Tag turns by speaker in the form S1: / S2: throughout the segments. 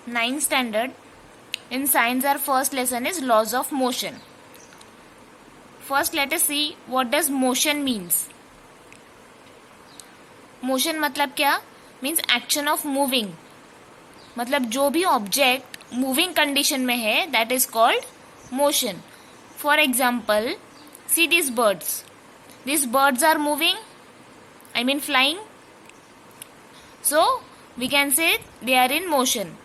S1: 9th standard. In science, our first lesson is laws of motion. First, let us see what does motion means. Motion मतलब क्या? Means action of moving. मतलब जो भी object moving condition में है that is called motion. For example, see this birds. This birds are moving, I mean flying, so we can say they are in motion.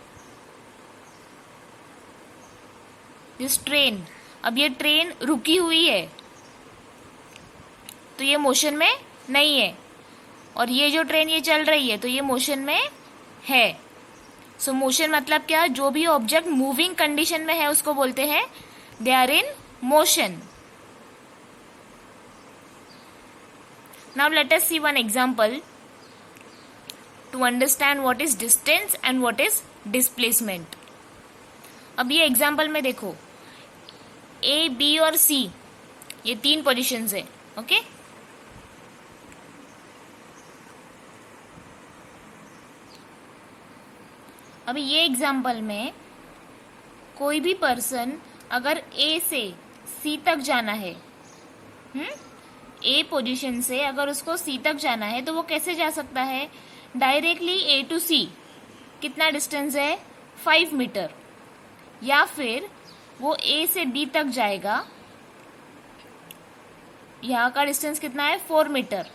S1: This train, अब ये train रुकी हुई है तो ये मोशन में नहीं है, और ये जो ट्रेन ये चल रही है तो ये मोशन में है. सो मोशन मतलब क्या? जो भी ऑब्जेक्ट मूविंग कंडीशन में है उसको बोलते हैं they are in motion. Now let us see one example to understand what is distance and what is displacement. अब ये एग्जांपल में देखो, ए, बी और सी ये 3 पोजीशंस है. ओके अभी ये एग्जाम्पल में कोई भी पर्सन अगर ए से सी तक जाना है, ए पोजीशन से अगर उसको सी तक जाना है तो वो कैसे जा सकता है? डायरेक्टली ए टू सी कितना डिस्टेंस है? 5 मीटर. या फिर वो ए से बी तक जाएगा, यहाँ का डिस्टेंस कितना है? 4 मीटर.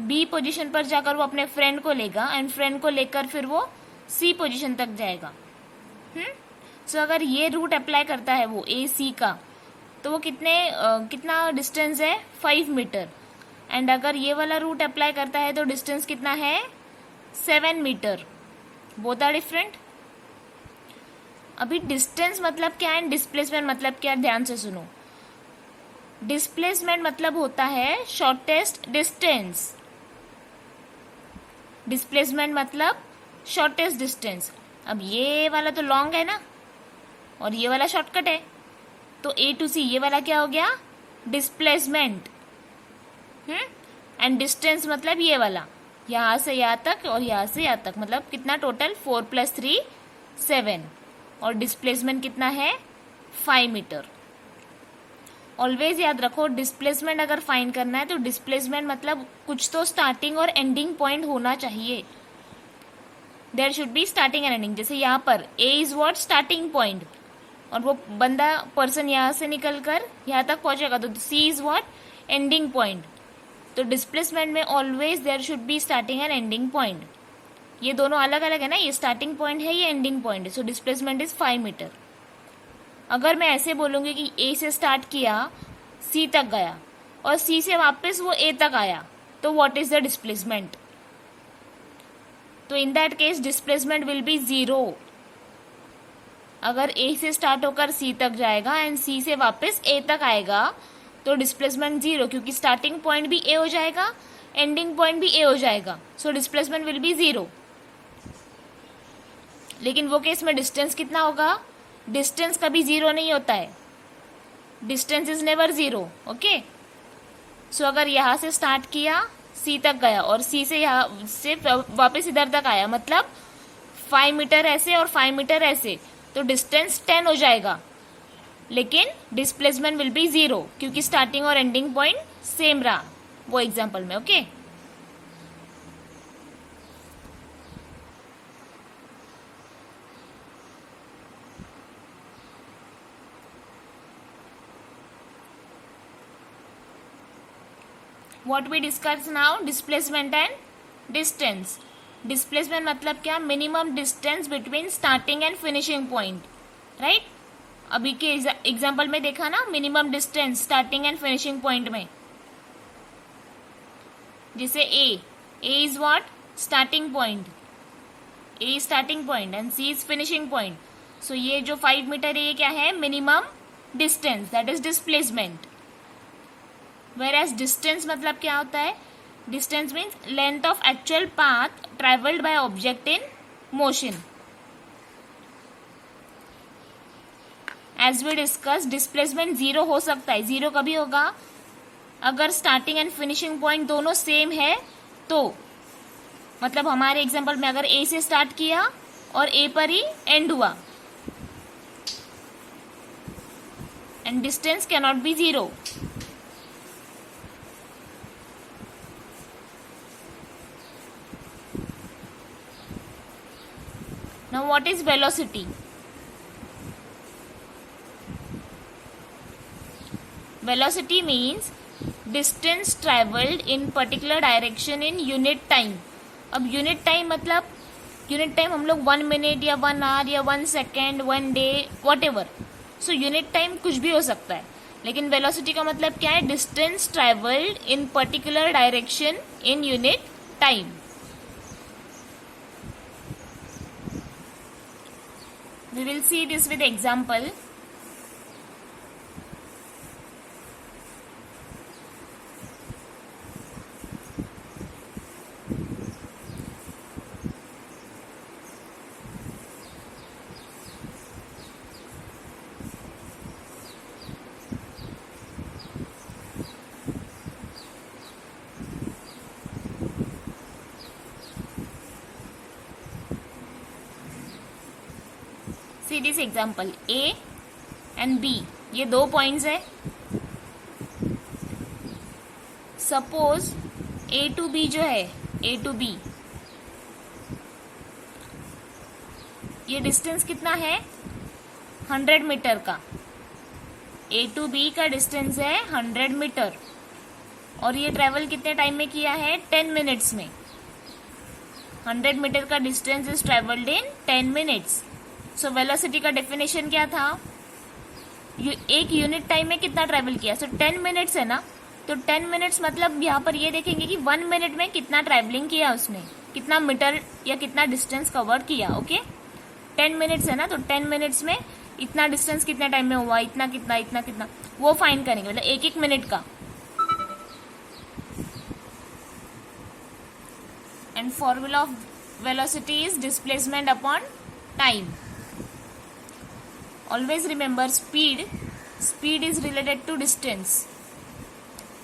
S1: बी पोजीशन पर जाकर वो अपने फ्रेंड को लेगा एंड फ्रेंड को लेकर फिर वो सी पोजीशन तक जाएगा. सो अगर ये रूट अप्लाई करता है वो ए सी का, तो वो कितना डिस्टेंस है? 5 मीटर. एंड अगर ये वाला रूट अप्लाई करता है तो डिस्टेंस कितना है? 7 मीटर. Both are different. अभी डिस्टेंस मतलब क्या है, डिस्प्लेसमेंट मतलब क्या? ध्यान से सुनो. डिस्प्लेसमेंट मतलब होता है शॉर्टेस्ट डिस्टेंस. डिस्प्लेसमेंट मतलब शॉर्टेस्ट डिस्टेंस. अब ये वाला तो लॉन्ग है ना, और ये वाला शॉर्टकट है, तो ए टू सी ये वाला क्या हो गया? डिस्प्लेसमेंट. एंड डिस्टेंस मतलब ये वाला, यहां से यहां तक और यहां से यहां तक, मतलब कितना टोटल? 4 + 3 7. और डिस्प्लेसमेंट कितना है? 5 मीटर. ऑलवेज याद रखो, डिस्प्लेसमेंट अगर फाइंड करना है तो डिस्प्लेसमेंट मतलब कुछ तो स्टार्टिंग और एंडिंग पॉइंट होना चाहिए. There should be starting and ending. जैसे यहाँ पर A is what? Starting point, और वो बंदा पर्सन यहाँ से निकलकर यहाँ तक पहुंचेगा तो C is what? Ending point. तो डिस्प्लेसमेंट में always there should be starting and ending point. ये दोनों अलग अलग है ना, ये स्टार्टिंग पॉइंट है, ये एंडिंग पॉइंट है. So displacement is 5 metre. अगर मैं ऐसे बोलूंगी कि ए से स्टार्ट किया, सी तक गया, और सी से वापस वो ए तक आया, तो व्हाट इज द डिस्प्लेसमेंट? तो in that case displacement will be 0. अगर ए से स्टार्ट होकर सी तक जाएगा एंड सी से वापस ए तक आएगा तो डिस्प्लेसमेंट 0, क्योंकि स्टार्टिंग पॉइंट भी ए हो जाएगा, एंडिंग पॉइंट भी ए हो जाएगा. So displacement will be 0. लेकिन वो केस में डिस्टेंस कितना होगा? डिस्टेंस कभी 0 नहीं होता है. Distance is never 0. ओके. सो अगर यहां से स्टार्ट किया, सी तक गया, और सी से यहाँ से वापस इधर तक आया, मतलब 5 मीटर ऐसे और 5 मीटर ऐसे, तो डिस्टेंस 10 हो जाएगा. लेकिन डिस्प्लेसमेंट विल बी 0, क्योंकि स्टार्टिंग और एंडिंग पॉइंट सेम रहा वो एग्जाम्पल में. Okay What we discuss now, displacement and distance. Displacement मतलब क्या? Minimum distance between starting and finishing point, right? अभी के एग्जाम्पल में देखा ना, minimum distance starting and finishing point में. जैसे A is what? Starting point. A starting point and C is finishing point. So ये जो 5 मीटर है ये क्या है? Minimum distance, that is displacement. Whereas distance मतलब क्या होता है? Distance means length of actual path traveled by object in motion. As we discussed, displacement 0 हो सकता है. 0 कभी होगा? अगर starting and finishing point दोनों सेम है तो. मतलब हमारे एग्जाम्पल में अगर ए से स्टार्ट किया और ए पर ही एंड हुआ, and distance can not be 0. Now what is velocity? Velocity means distance travelled in particular direction in unit time. अब यूनिट टाइम मतलब यूनिट टाइम हम लोग 1 मिनट या 1 आवर या 1 second 1 day what ever. So unit time कुछ भी हो सकता है, लेकिन वेलोसिटी का मतलब क्या है? Distance travelled in particular direction in unit time. We will see this with example. See this example. A and B, ये दो पॉइंट्स है. सपोज A to B जो है, A to B, ये डिस्टेंस कितना है? 100 मीटर का. A to B का डिस्टेंस है 100 मीटर, और ये ट्रेवल कितने टाइम में किया है? 10 मिनट्स में. 100 मीटर का distance is travelled in 10 minutes. So velocity का डेफिनेशन क्या था? एक यूनिट टाइम में कितना ट्रेवल किया? सो 10 मिनट्स है ना, तो 10 मिनट्स मतलब यहाँ पर ये देखेंगे कि 1 मिनट में कितना ट्रेवलिंग किया उसने, कितना मीटर या कितना डिस्टेंस कवर किया. ओके, 10 मिनट्स है ना, तो 10 मिनट्स में इतना डिस्टेंस कितने टाइम में हुआ, इतना कितना इतना कितना, वो फाइंड करेंगे, मतलब एक एक मिनट का. And formula of velocity is displacement upon time. Always remember speed is related to distance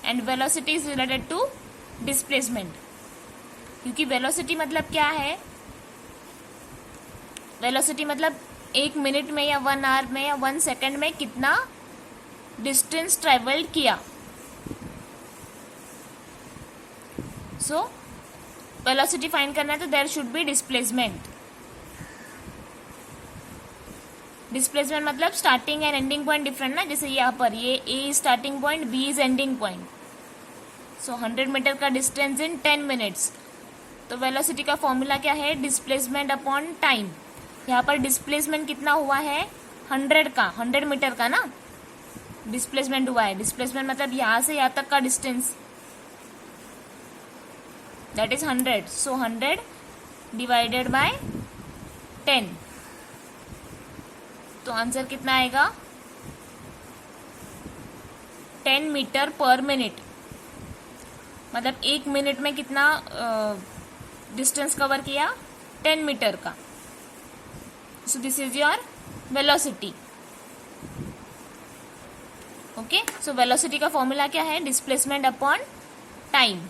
S1: and velocity is related to displacement. क्योंकि velocity मतलब क्या है? velocity मतलब 1 मिनट में या 1 आवर में या 1 सेकेंड में कितना डिस्टेंस ट्रेवल्ड किया. सो वेलोसिटी फाइंड करना है तो there should be displacement. Displacement मतलब starting and ending point different ना, जैसे यहाँ पर ये A is starting point, B is ending point. So 100 metre का डिस्टेंस इन 10 मिनट्स. तो वेलोसिटी का फॉर्मूला क्या है? Displacement upon time. यहाँ पर डिस्प्लेसमेंट कितना हुआ है? 100 मीटर का ना डिस्प्लेसमेंट हुआ है. डिस्प्लेसमेंट मतलब यहाँ से यहाँ तक का distance, that is 100. So 100 divided by 10, तो आंसर कितना आएगा? 10 मीटर पर मिनट. मतलब 1 मिनट में कितना डिस्टेंस कवर किया? 10 मीटर का. So this is your velocity. Okay, so velocity का फॉर्मूला क्या है? Displacement upon time.